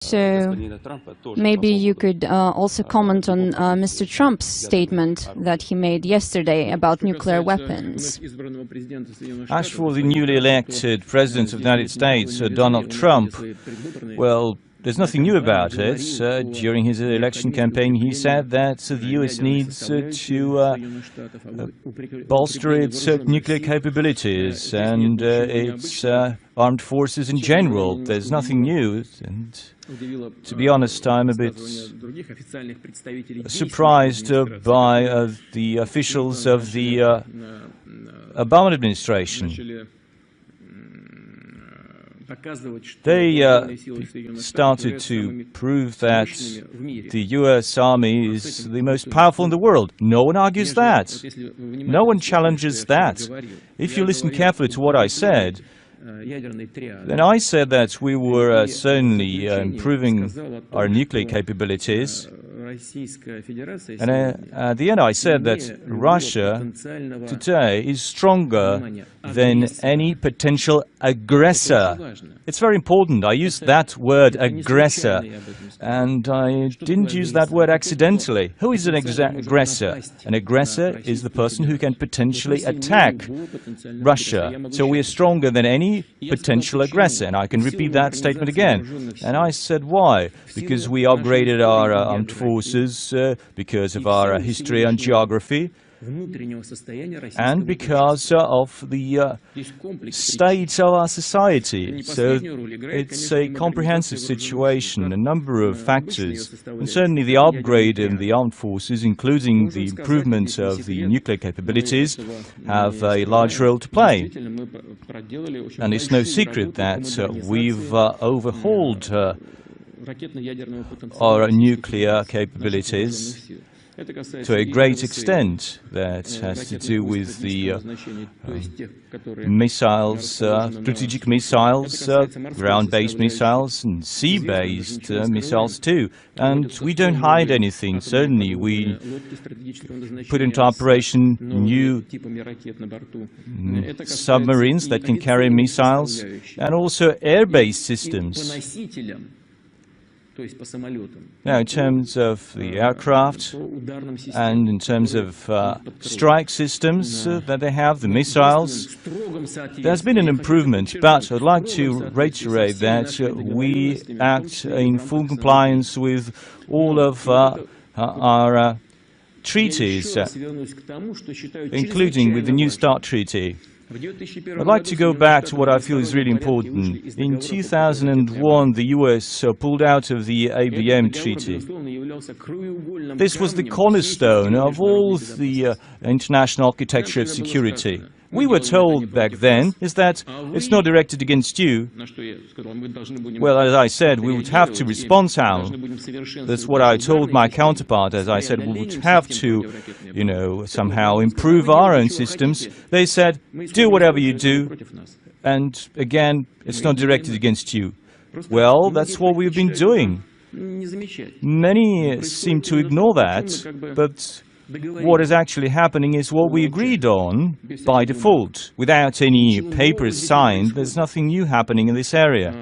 So maybe you could also comment on Mr. Trump's statement that he made yesterday about nuclear weapons. As for the newly elected President of the United States, Donald Trump, well, there's nothing new about it. During his election campaign, he said that the US needs to bolster its nuclear capabilities and its armed forces in general. There's nothing new. And to be honest, I'm a bit surprised by the officials of the Obama administration. They started to prove that the US Army is the most powerful in the world. No one argues that. No one challenges that. If you listen carefully to what I said, then I said that we were certainly improving our nuclear capabilities. And at the end I said that Russia today is stronger than any potential aggressor. It's very important. I used that word, aggressor, and I didn't use that word accidentally. Who is an aggressor? An aggressor is the person who can potentially attack Russia. So we are stronger than any potential aggressor. And I can repeat that statement again. And I said why? Because we upgraded our armed forces, because of our history and geography, and because of the state of our society. So it's a comprehensive situation, a number of factors, and certainly the upgrade in the armed forces, including the improvement of the nuclear capabilities, have a large role to play. And it's no secret that we've overhauled our nuclear capabilities to a great extent. That has to do with the missiles, strategic missiles, ground-based missiles, and sea-based missiles too. And we don't hide anything. Certainly, we put into operation new submarines that can carry missiles, and also air-based systems. Now, in terms of the aircraft and in terms of strike systems that they have, the missiles, there's been an improvement, but I'd like to reiterate that we act in full compliance with all of our treaties, including with the New START Treaty. I'd like to go back to what I feel is really important. In 2001, the US pulled out of the ABM treaty. This was the cornerstone of all the international architecture of security. We were told back then is that it's not directed against you. Well, as I said, we would have to respond somehow. That's what I told my counterpart. As I said, we would have to, somehow improve our own systems. They said, do whatever you do, and again, it's not directed against you. Well, that's what we've been doing. Many seem to ignore that, but what is actually happening is what we agreed on by default. Without any papers signed, there's nothing new happening in this area.